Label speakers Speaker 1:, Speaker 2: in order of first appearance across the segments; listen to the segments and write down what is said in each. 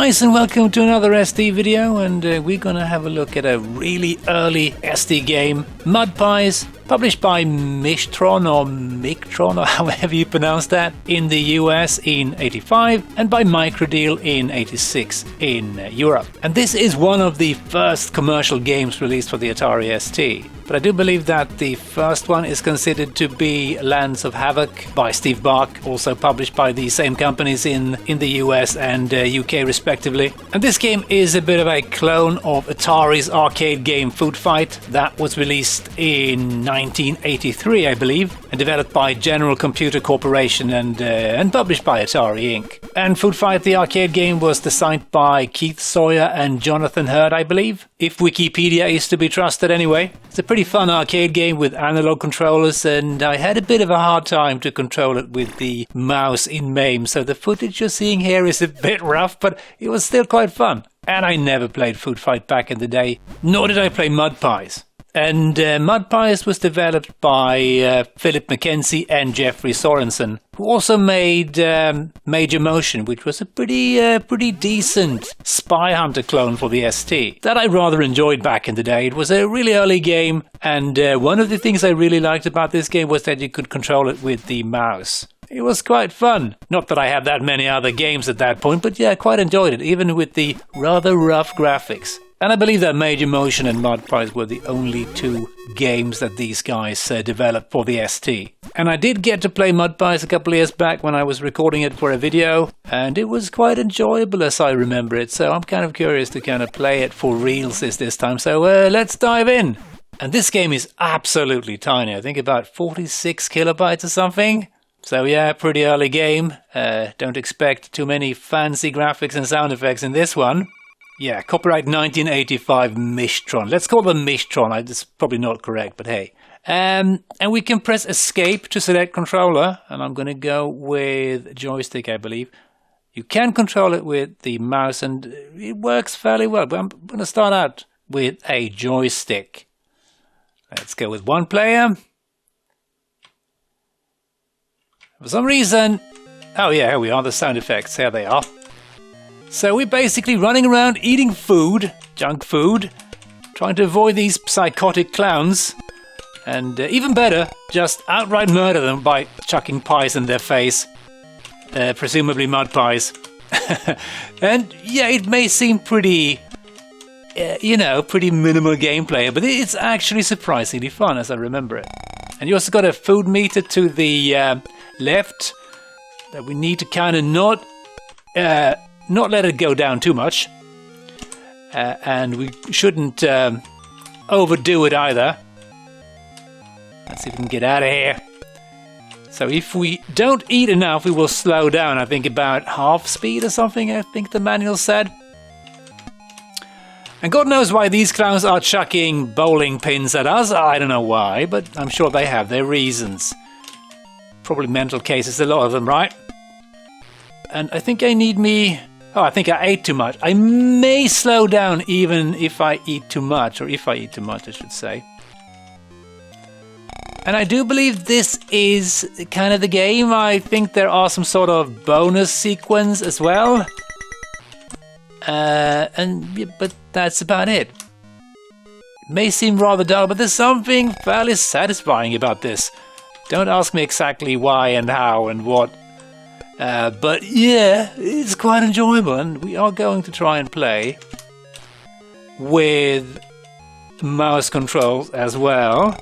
Speaker 1: guys, and welcome to another ST video, and we're gonna have a look at a really early ST game, Mudpies, published by Michtron or however you pronounce that, in the US in '85 and by Microdeal in '86 in Europe. And this is one of the first commercial games released for the Atari ST. But I do believe that the first one is considered to be Lands of Havoc by Steve Bark, also published by the same companies in the US and UK respectively. And this game is a bit of a clone of Atari's arcade game Food Fight that was released in 1983, I believe, and developed by General Computer Corporation and published by Atari Inc. And Food Fight, the arcade game, was designed by Keith Sawyer and Jonathan Hurd, I believe, if Wikipedia is to be trusted anyway. It's a pretty fun arcade game with analog controllers, and I had a bit of a hard time to control it with the mouse in MAME, so the footage you're seeing here is a bit rough, but it was still quite fun. And I never played Food Fight back in the day, nor did I play Mudpies. And Mudpies was developed by Philip McKenzie and Jeffrey Sorensen, who also made Major Motion, which was a pretty decent Spy Hunter clone for the ST that I rather enjoyed back in the day. It was a really early game, and one of the things I really liked about this game was that you could control it with the mouse. It was quite fun. Not that I had that many other games at that point, but yeah, I quite enjoyed it, even with the rather rough graphics. And I believe that Major Motion and Mudpies were the only two games that these guys developed for the ST. And I did get to play Mudpies a couple of years back when I was recording it for a video, and it was quite enjoyable as I remember it, so I'm kind of curious to kind of play it for reals this time, so let's dive in! And this game is absolutely tiny, I think about 46 kilobytes or something. So yeah, pretty early game. Don't expect too many fancy graphics and sound effects in this one. Yeah, copyright 1985 Michtron. Let's call them Michtron. That's probably not correct, but hey. And we can press escape to select controller, and I'm going to go with joystick, I believe. You can control it with the mouse, and it works fairly well, but I'm going to start out with a joystick. Let's go with one player. For some reason... Oh yeah, here we are, the sound effects. Here they are. So we're basically running around eating food, junk food, trying to avoid these psychotic clowns, and even better, just outright murder them by chucking pies in their face, presumably mud pies. And yeah, it may seem pretty, pretty minimal gameplay, but it's actually surprisingly fun as I remember it. And you also got a food meter to the left that we need to kind of not let it go down too much, and we shouldn't overdo it either. Let's see if we can get out of here. So if we don't eat enough, we will slow down, I think about half speed or something, I think the manual said. And God knows why these clowns are chucking bowling pins at us. I don't know why, but I'm sure they have their reasons. Probably mental cases, a lot of them, right? And I think I need me... Oh, I think I ate too much. I may slow down even if I eat too much, or if I eat too much, I should say. And I do believe this is kind of the game. I think there are some sort of bonus sequence as well. But that's about it. It may seem rather dull, but there's something fairly satisfying about this. Don't ask me exactly why and how and what. But yeah, it's quite enjoyable, and we are going to try and play with mouse controls as well.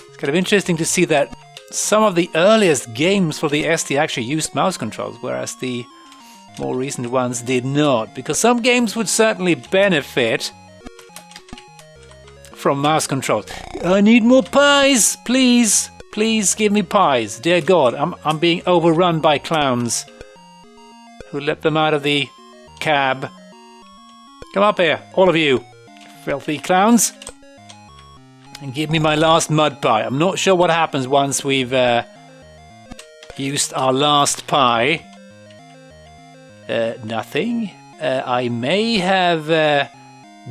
Speaker 1: It's kind of interesting to see that some of the earliest games for the ST actually used mouse controls, whereas the more recent ones did not, because some games would certainly benefit from mouse controls. I need more pies, please! Please give me pies. Dear God, I'm being overrun by clowns. Who let them out of the cab? Come up here, all of you, filthy clowns. And give me my last mud pie. I'm not sure what happens once we've used our last pie. Nothing. I may have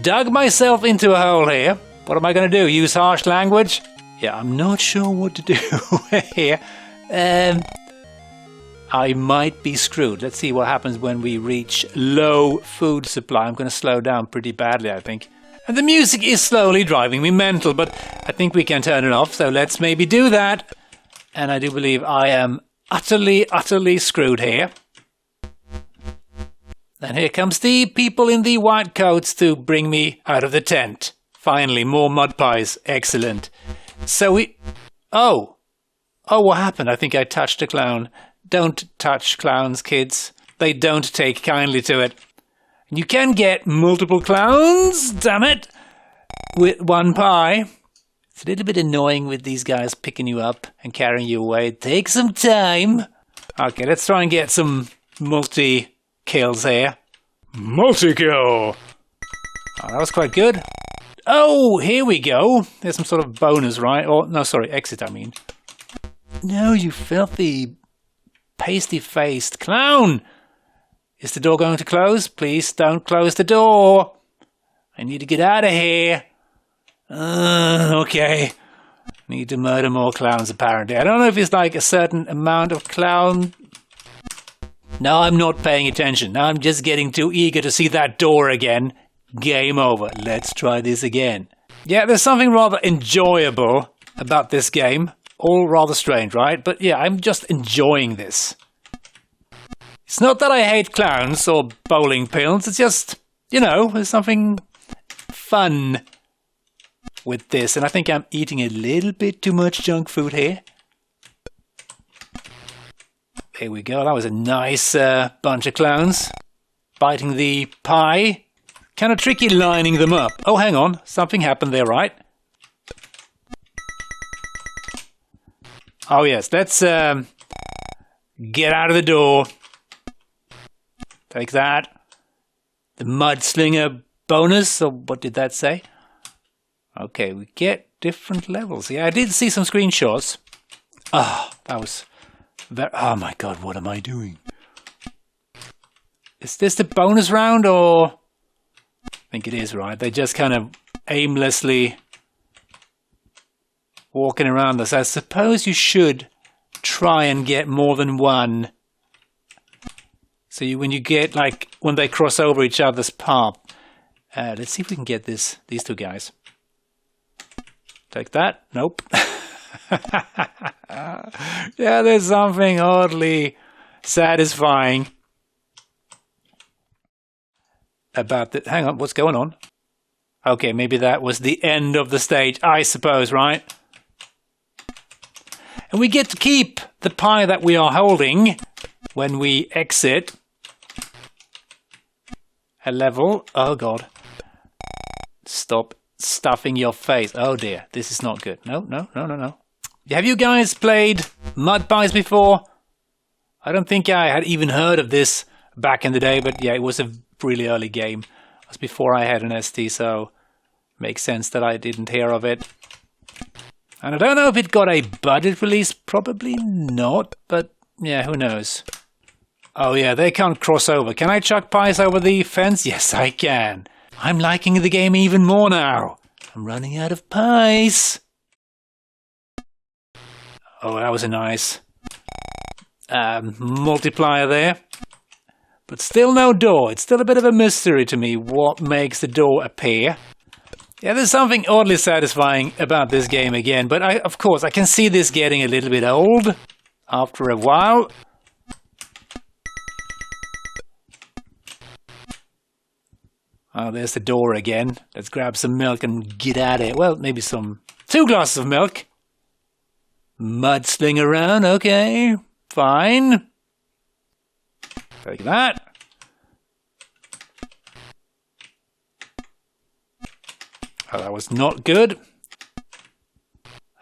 Speaker 1: dug myself into a hole here. What am I going to do? Use harsh language? Yeah, I'm not sure what to do here. I might be screwed. Let's see what happens when we reach low food supply. I'm going to slow down pretty badly, I think. And the music is slowly driving me mental, but I think we can turn it off, so let's maybe do that. And I do believe I am utterly screwed here. And here comes the people in the white coats to bring me out of the tent. Finally, more mud pies. Excellent. So we... Oh, what happened? I think I touched a clown. Don't touch clowns, kids. They don't take kindly to it. You can get multiple clowns, damn it, with one pie. It's a little bit annoying with these guys picking you up and carrying you away. Take some time. Okay, let's try and get some multi-kills here. Multi-kill! Oh, that was quite good. Oh, here we go. There's some sort of bonus, right? Or, no, sorry, exit, I mean. No, you filthy, pasty-faced clown! Is the door going to close? Please don't close the door. I need to get out of here. Okay. Need to murder more clowns, apparently. I don't know if it's like a certain amount of clown. No, I'm not paying attention. Now I'm just getting too eager to see that door again. Game over. Let's try this again. Yeah, there's something rather enjoyable about this game. All rather strange, right? But yeah, I'm just enjoying this. It's not that I hate clowns or bowling pins, it's just, you know, there's something fun with this. And I think I'm eating a little bit too much junk food here. There we go, that was a nice bunch of clowns. Biting the pie. Kind of tricky lining them up. Oh, hang on, something happened there, right? Oh yes, let's get out of the door. Take that. The mudslinger bonus, or what did that say? Okay, we get different levels. Yeah, I did see some screenshots. Ah, that was very... Oh my god, what am I doing? Is this the bonus round, or... I think it is, right? They just kind of aimlessly walking around us. I suppose you should try and get more than one. So when you get, like, when they cross over each other's path. Let's see if we can get these two guys. Take that. Nope. Yeah, there's something oddly satisfying about the... Hang on, what's going on? Okay, maybe that was the end of the stage, I suppose, right? And we get to keep the pie that we are holding when we exit a level. Oh god. Stop stuffing your face. Oh dear, this is not good. No. Have you guys played Mudpies before? I don't think I had even heard of this back in the day, but yeah, it was a really early game. It was before I had an ST, so makes sense that I didn't hear of it. And I don't know if it got a budget release, probably not, but yeah, who knows. Oh yeah, they can't cross over. Can I chuck pies over the fence? Yes, I can. I'm liking the game even more now. I'm running out of pies. Oh, that was a nice multiplier there. But still no door. It's still a bit of a mystery to me what makes the door appear. Yeah, there's something oddly satisfying about this game again, but of course, I can see this getting a little bit old after a while. Oh, there's the door again. Let's grab some milk and get out of here. Well, maybe 2 glasses of milk. Mudsling around, okay, fine. Take that. Oh, that was not good.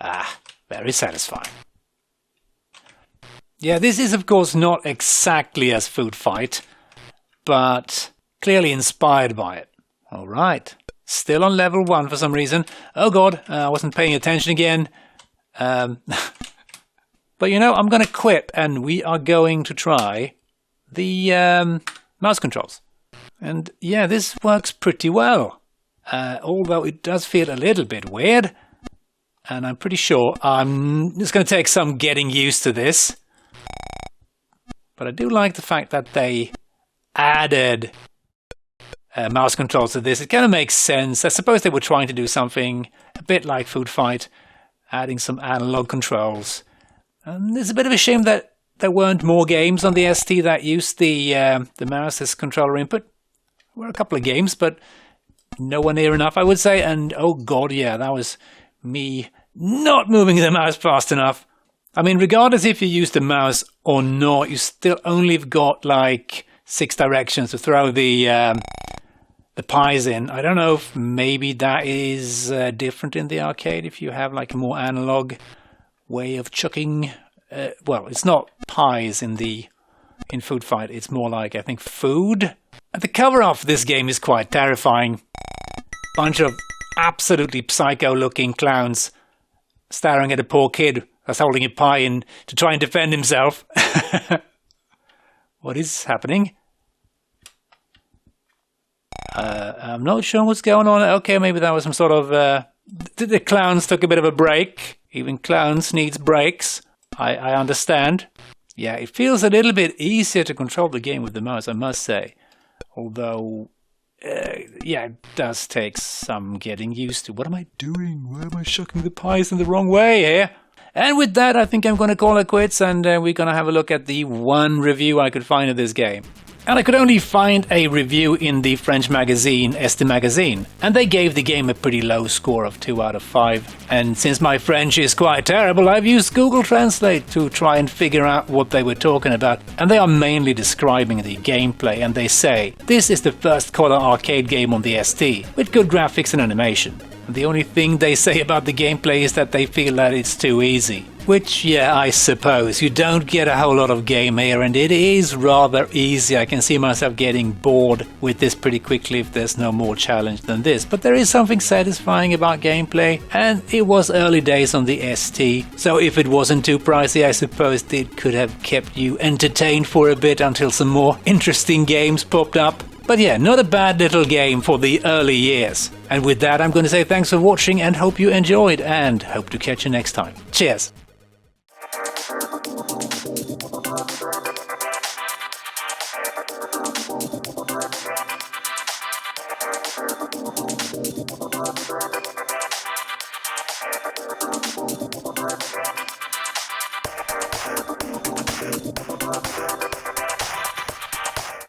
Speaker 1: Ah, very satisfying. Yeah, this is of course not exactly as Food Fight, but clearly inspired by it. All right, still on level 1 for some reason. Oh god, I wasn't paying attention again. But you know, I'm going to quit and we are going to try the mouse controls. And yeah, this works pretty well. Although it does feel a little bit weird. And I'm pretty sure it's going to take some getting used to this. But I do like the fact that they added mouse controls to this. It kind of makes sense. I suppose they were trying to do something a bit like Food Fight, adding some analog controls. And it's a bit of a shame that there weren't more games on the ST that used the mouse as controller input. There were a couple of games, but nowhere near enough, I would say. And oh god, yeah, that was me not moving the mouse fast enough. I mean, regardless if you use the mouse or not, you still only got like 6 directions to throw the pies in. I don't know if maybe that is different in the arcade, if you have like a more analog way of chucking. Well, it's not pies in Food Fight. It's more like, I think, food. And the cover of this game is quite terrifying. Bunch of absolutely psycho-looking clowns staring at a poor kid that's holding a pie in to try and defend himself. What is happening? I'm not sure what's going on. Okay, maybe that was some sort of... the clowns took a bit of a break. Even clowns needs breaks. I understand. Yeah, it feels a little bit easier to control the game with the mouse, I must say. Although, yeah, it does take some getting used to. What am I doing? Why am I shucking the pies in the wrong way here? And with that, I think I'm going to call it quits, and we're going to have a look at the one review I could find of this game. And I could only find a review in the French magazine ST Magazine, and they gave the game a pretty low score of 2 out of 5. And since my French is quite terrible, I've used Google Translate to try and figure out what they were talking about. And they are mainly describing the gameplay, and they say, this is the first color arcade game on the ST, with good graphics and animation. The only thing they say about the gameplay is that they feel that it's too easy. Which, yeah, I suppose. You don't get a whole lot of game here, and it is rather easy. I can see myself getting bored with this pretty quickly if there's no more challenge than this. But there is something satisfying about gameplay, and it was early days on the ST. So if it wasn't too pricey, I suppose it could have kept you entertained for a bit until some more interesting games popped up. But yeah, not a bad little game for the early years. And with that, I'm going to say thanks for watching and hope you enjoyed, and hope to catch you next time. Cheers!